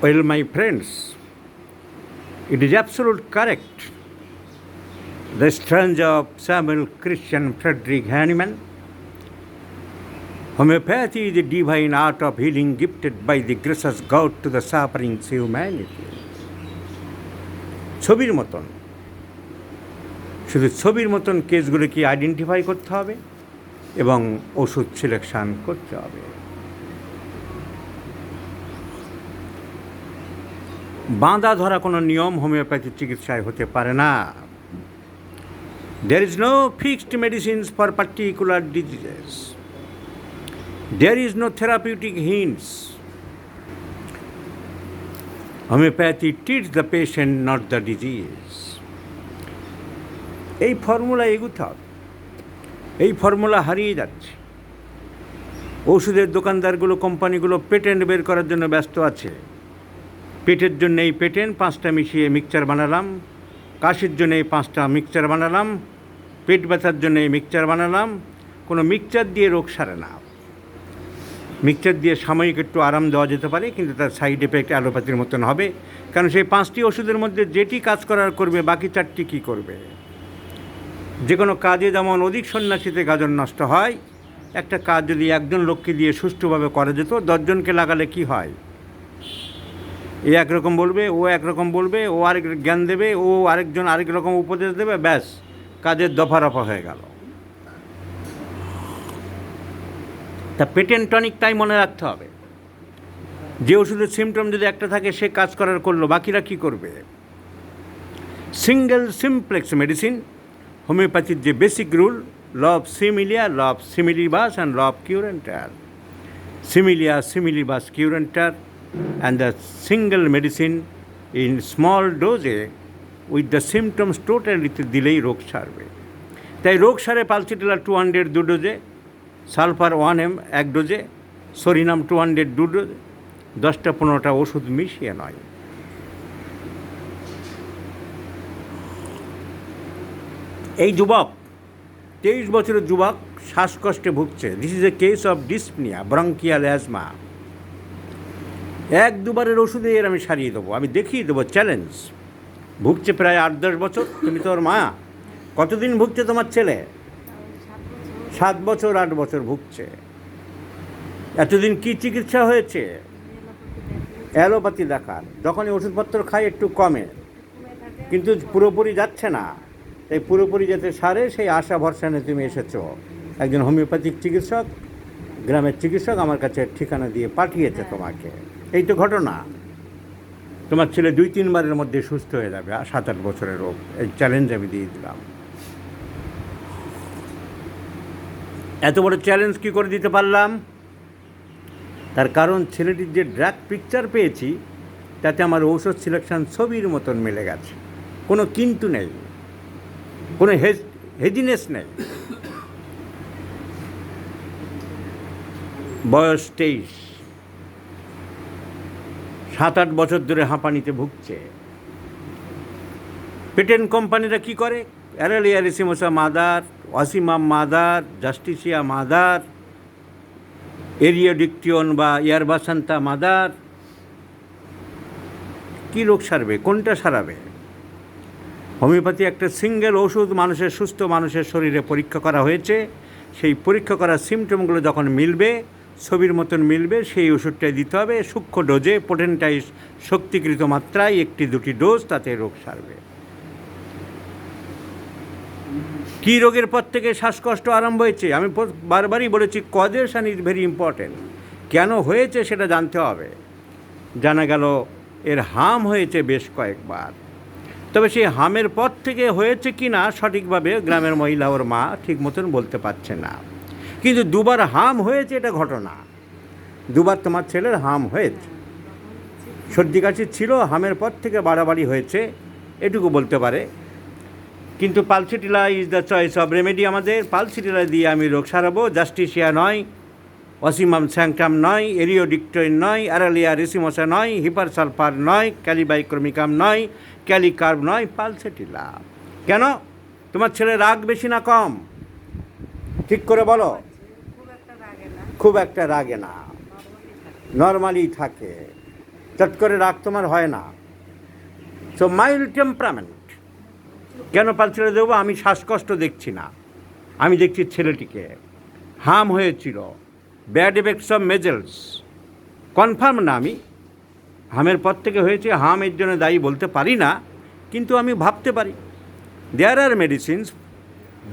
Well, my friends, it is absolute correct. The strange of Samuel Christian Frederick Hahnemann. Homeopathy is the divine art of healing gifted by the gracious God to the suffering humanity. ছবির মতন, শুধু ছবির মতন কেসগুলোকে identify করতে হবে এবং ওষুধ সিলেকশন করতে হবে। বাঁধা ধরা কোনো নিয়ম হোমিওপ্যাথি চিকিৎসায় হতে পারে না। There is no fixed medicines for particular diseases. There is no therapeutic hints. Homeopathy treats the patient, not the disease. এই ফর্মুলা এগুতে হবে। এই ফর্মুলা হারিয়ে যাচ্ছে। ওষুধের দোকানদারগুলো, কোম্পানিগুলো পেটেন্ট বের করার জন্য ব্যস্ত আছে। পেটের জন্য এই পেটেন্ট 5টা মিশিয়ে মিক্সচার বানালাম, কাশির জন্য এই 5টা মিক্সচার বানালাম, পেট ব্যথার জন্য এই মিক্সচার বানালাম। কোনো মিক্সচার দিয়ে রোগ সারে না। মিক্সচার দিয়ে সাময়িক একটু আরাম দেওয়া যেতে পারে, কিন্তু তার সাইড এফেক্ট অ্যালোপ্যাথির মতন হবে। কারণ সেই 5টি ওষুধের মধ্যে যেটি কাজ করার করবে, বাকি 4টি কী করবে? যে কোনো কাজে যেমন অধিক সন্ন্যাসীতে গাজন নষ্ট হয়, একটা কাজ যদি একজন লোককে দিয়ে সুষ্ঠুভাবে করা যেত, 10 জনকে লাগালে কি হয়? এ একরকম বলবে, ও একরকম বলবে, ও আরেক জ্ঞান দেবে, ও আরেকজন আরেক রকম উপদেশ দেবে, ব্যাস কাজের দফা রফা হয়ে গেল। তা পেটেন্ট টনিক তাই মনে রাখতে হবে। যে ওষুধের সিমটম যদি একটা থাকে, সে কাজ করার করলো, বাকিরা কি করবে? সিঙ্গেল সিমপ্লেক্স মেডিসিন, হোমিওপ্যাথির যে basic rule, law of similia, law of similibus and law of curentur. Similia, similibus, curentur and the single medicine in small dose with the symptoms totally দিলেই রোগ সারবে। তাই রোগ সারে পালসিটিলার 200 2 ডোজে, সালফার 1 mg 1 ডোজে, সরিনাম 200 2 ডোজে, 10টা-15টা ওষুধ মিশিয়ে নয়। এই যুবক, 23 বছরের যুবক শ্বাসকষ্টে ভুগছে। This is a case of dyspnoea, bronchial asthma. 1-2বারের ওষুধে এর আমি সারিয়ে দেবো, আমি দেখিয়ে দেবো, চ্যালেঞ্জ। ভুগছে প্রায় 8-10 বছর। তুমি তোর মা, কতদিন ভুগছে তোমার ছেলে? 7 বছর 8 বছর ভুগছে। এতদিন কি চিকিৎসা হয়েছে? অ্যালোপ্যাথি দেখার। যখনই ওষুধপত্র খাই একটু কমে, কিন্তু পুরোপুরি যাচ্ছে না। তাই পুরোপুরি যাতে সারে সেই আশা ভরসা নিয়ে তুমি এসেছো। একজন হোমিওপ্যাথিক চিকিৎসক, গ্রামের চিকিৎসক আমার কাছে ঠিকানা দিয়ে পাঠিয়েছে তোমাকে। এই তো ঘটনা। তোমার ছেলে 2-3বারের মধ্যে সুস্থ হয়ে যাবে। 7-8 বছরের রোগ। এই চ্যালেঞ্জ আমি দিয়ে দিলাম। এত বড় চ্যালেঞ্জ কী করে দিতে পারলাম? তার কারণ ছেলেটির যে ড্রাগ পিকচার পেয়েছি, তাতে আমার ঔষধ সিলেকশন ছবির মতন মিলে গেছে। কোনো কিন্তু নেই, কোনো হেজিনেস নেই। বয়স 23, 7-8 বছর ধরে হাঁপানিতে ভুগছে। পেটেন্ট কোম্পানিরা কি করে? Aralia racemosa mother, Ocimum mother, Justicia mother, Eriodictyon বা ইয়ারবাসান্তা মাদার। কী রোগ সারবে? কোনটা সারাবে? হোমিওপ্যাথি একটা সিঙ্গেল ওষুধ, মানুষের সুস্থ মানুষের শরীরে পরীক্ষা করা হয়েছে। সেই পরীক্ষা করা সিমটমগুলো যখন মিলবে, ছবির মতন মিলবে, সেই ওষুধটাই দিতে হবে সূক্ষ্ম ডোজে, পোটেন্টাইজ শক্তিকৃত মাত্রায় 1-2টি ডোজ, তাতে রোগ সারবে। কী রোগের পর থেকে শ্বাসকষ্ট আরম্ভ হয়েছে? আমি বারবারই বলেছি, কজেশন ইজ ভেরি ইম্পর্টেন্ট। কেন হয়েছে সেটা জানতে হবে। জানা গেল এর হাম হয়েছে বেশ কয়েকবার। তবে সেই হামের পর থেকে হয়েছে কি না সঠিকভাবে গ্রামের মহিলা, ওর মা ঠিক মতন বলতে পারছে না। কিন্তু 2বার হাম হয়েছে, এটা ঘটনা। 2বার তোমার ছেলের হাম হয়েছে। সর্দি কাশি ছিল, হামের পর থেকে বাড়াবাড়ি হয়েছে, এটুকু বলতে পারে। কিন্তু pulsatilla is the choice of remedy. আমাদের পালসিটিলা দিয়ে আমি রোগ সারাবো। জাস্টিসিয়া নয়, ওয়াসিমাম স্যাংটাম নয়, এরিওডিকটয়েন নয়, অ্যারালিয়া রেসিমোসা নয়, হিপারসালফার নয়, ক্যালিবাইক্রোমিকাম নয়, ক্যালিকার্ব নয়, পালসিটিলা। কেন? তোমার ছেলে রাগ বেশি না কম? ঠিক করে বলো। খুব একটা রাগে না, নর্মালি থাকে। চট করে রাগ তোমার হয় না। So mild temperament. কেন পালসিটিলা দেবো? আমি শ্বাসকষ্ট দেখছি না, আমি দেখছি ছেলেটিকে হাম হয়েছিল, ব্যাড এফেক্টস অফ মেজেলস। কনফার্ম না আমি, হামের পর থেকে হয়েছে, হাম এর জন্য দায়ী বলতে পারি না, কিন্তু আমি ভাবতে পারি। There are medicines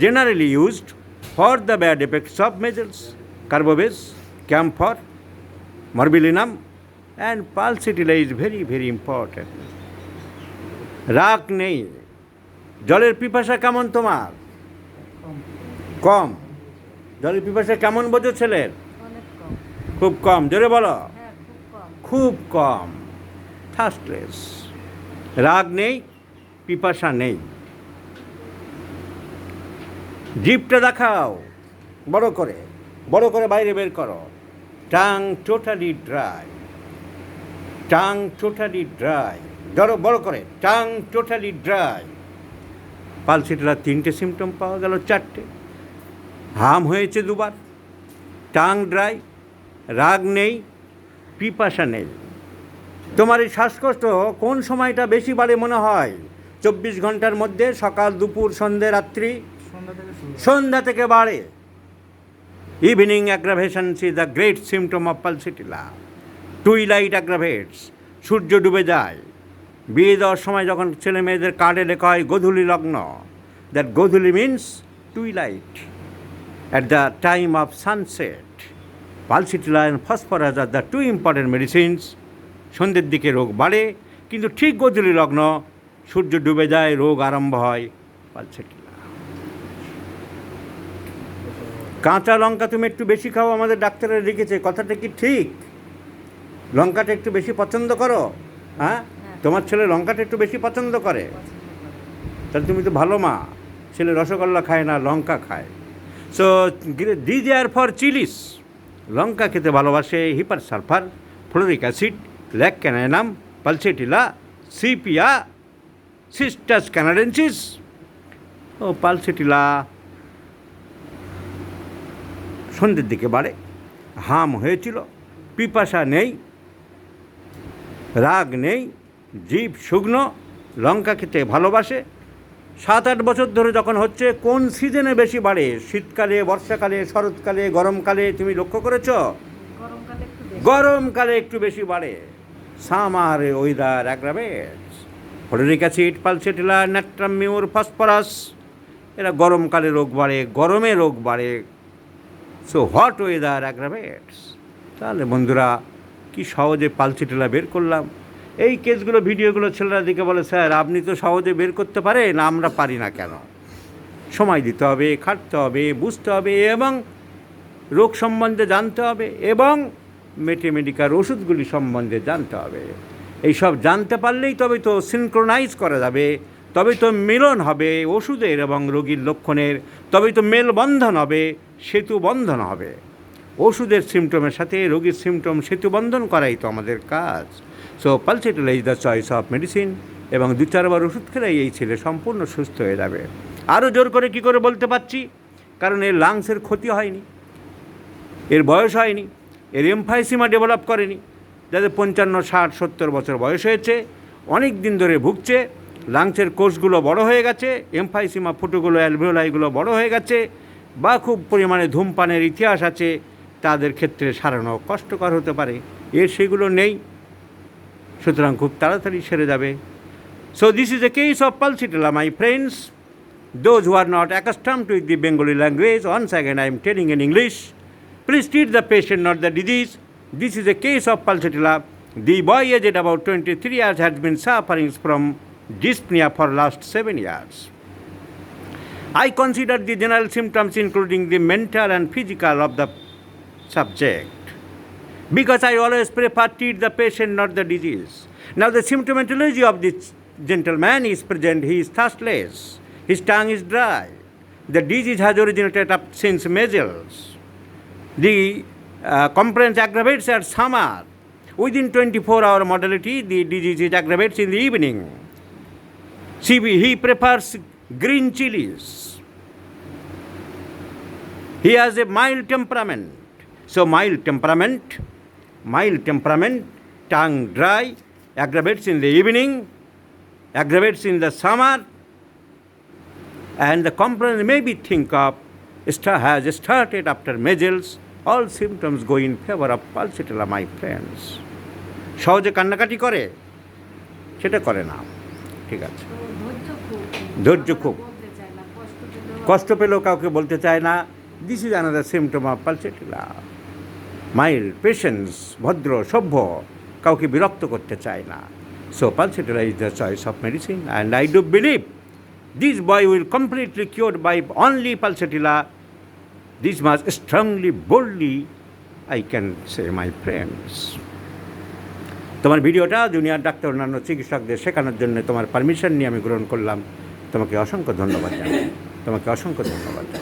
generally used for the bad effects of measles, carbo veg, camphor, morbillinum and pulsatilla is very very important. রাগ নেই। জলের পিপাসা কেমন তোমার? কম। জলের পিপাসা কেমন বোঝো ছেলের? খুব কম। জোরে বলো। খুব কম। থার্স্টলেস। রাগ নেই, পিপাসা নেই। জিভটা দেখাও বড় করে, বড় করে বাইরে বের করো। Tongue totally dry, tongue totally dry. ধরো বড় করে, টাং টোটালি ড্রাই। পালসিটিলার 3টে সিমটম পাওয়া গেল, 4টে। হাম হয়েছে 2বার, টাং ড্রাই, রাগ নেই, পিপাসা নেই। তোমার এই শ্বাসকষ্ট কোন সময়টা বেশি বাড়ে মনে হয়? 24 ঘন্টার মধ্যে, সকাল, দুপুর, সন্ধ্যে, রাত্রি? সন্ধ্যা থেকে বাড়ে। Evening aggravations is the great symptom of pulsatilla. Twilight aggravates, সূর্য ডুবে যায়। বিয়ে দেওয়ার সময় যখন ছেলে মেয়েদের কার্ডে লেখা হয় গোধূলি লগ্ন, দ্যাট গোধূলি means twilight, at the time of sunset. Pulsatilla and phosphorus are the two important medicines. সন্ধ্যের দিকে রোগ বাড়ে, কিন্তু ঠিক গোধূলি লগ্ন, সূর্য ডুবে যায়, রোগ আরম্ভ হয়। পালসিটিলা। কাঁচা লঙ্কা তুমি একটু বেশি খাও, আমাদের ডাক্তাররা লিখেছে, কথাটা কি ঠিক? লঙ্কাটা একটু বেশি পছন্দ করো? হ্যাঁ, তোমার ছেলে লঙ্কাটা একটু বেশি পছন্দ করে, তাহলে তুমি তো ভালো মা। ছেলে রসগোল্লা খায় না, লঙ্কা খায়। So these are for chilies. লঙ্কা খেতে ভালোবাসে। Hepar sulphur, fluoric acid, lac caninum, pulsatilla, sepia, cistus canadensis. ও পালসিটিলা সন্ধ্যের দিকে বাড়ে। হাম হয়েছিল, পিপাসা নেই, রাগ নেই, জিভ শুকনো, লঙ্কা খেতে ভালোবাসে। 7-8 বছর ধরে যখন হচ্ছে, কোন সিজনে বেশি বাড়ে? শীতকালে, বর্ষাকালে, শরৎকালে, গরমকালে? তুমি লক্ষ্য করেছ? গরমকালে একটু বেশি বাড়ে। Summer weather aggravates fluoric acid, pulsatilla, নাট্রাম, Muir, phosphorus. এরা গরমকালে রোগ বাড়ে, গরমে রোগ বাড়ে। So hot weather aggravates. তাহলে বন্ধুরা, কি সহজে পালসিটিলা বের করলাম। এই কেসগুলো, ভিডিওগুলো ছেলেরা দিকে বলে, স্যার আপনি তো সহজে বের করতে পারেন, আমরা পারি না কেন? সময় দিতে হবে, খাটতে হবে, বুঝতে হবে, এবং রোগ সম্বন্ধে জানতে হবে, এবং মেডিকাল ওষুধগুলি সম্বন্ধে জানতে হবে। এইসব জানতে পারলেই তবে তো সিনক্রোনাইজ করা যাবে, তবে তো মিলন হবে ওষুধের এবং রোগীর লক্ষণের, তবেই তো মেলবন্ধন হবে, সেতু বন্ধন হবে। ওষুধের সিমটমের সাথে রোগীর সিমটম সেতু বন্ধন করাই তো আমাদের কাজ। So pulsatilla is the choice of medicine. এবং 2-4 বার ওষুধ খেলেই এই ছেলে সম্পূর্ণ সুস্থ হয়ে যাবে। আরও জোর করে কী করে বলতে পারছি? কারণ এর লাংসের ক্ষতি হয়নি, এর বয়স হয়নি, এর এমফাইসিমা ডেভেলপ করেনি। যাদের 55, 60, 70 বছর বয়স হয়েছে, অনেক দিন ধরে ভুগছে, লাংসের কোষগুলো বড় হয়ে গেছে, এমফাইসিমা ফুটোগুলো, অ্যালভিওলাইগুলো বড় হয়ে গেছে, বা খুব পরিমাণে ধূমপানের ইতিহাস আছে, তাদের ক্ষেত্রে সারানো কষ্টকর হতে পারে। এর সেগুলো নেই, সুতরাং খুব তাড়াতাড়ি সেরে যাবে। So this is a case of pulsatilla, my friends. Those who are not accustomed to the Bengali language, once again I am telling in English, please treat the patient, not the disease. This is a case of paulsitilla. The boy aged about 23 years has been suffering from dyspnea for last 7 years. I consider the general symptoms including the mental and physical of the subject, because I always prefer treat the patient, not the disease. Now the symptomatology of this gentleman is present. He is thirstless. His tongue is dry. The disease has originated up since measles. The complaint aggravates at summer. Within 24-hour modality, the disease is aggravates in the evening. He prefers green chilies. He has a mild temperament. So mild temperament tongue dry, aggravates in the evening, aggravates in the summer, and the complaint maybe think of has started after measles. All symptoms go in favor of pulsatilla, my friends. সহজে কান্নাকাটি করে সেটা করে না, ঠিক আছে, ধৈর্য খুব, কষ্ট পেলেও কাউকে বলতে চায় না। This is another symptom of pulsatilla. Mild, patience, ভদ্র, সভ্য, কাউকে বিরক্ত করতে চায় না। So pulsatilla is the choice of medicine, and I do believe this boy will completely cured by only pulsatilla. This much strongly, boldly I can say, my friends. তোমার ভিডিওটা junior doctor অন্যান্য চিকিৎসকদের শেখানোর জন্য তোমার পারমিশন নিয়ে আমি গ্রহণ করলাম। তোমাকে অসংখ্য ধন্যবাদ জানাই, তোমাকে অসংখ্য ধন্যবাদ জানাই।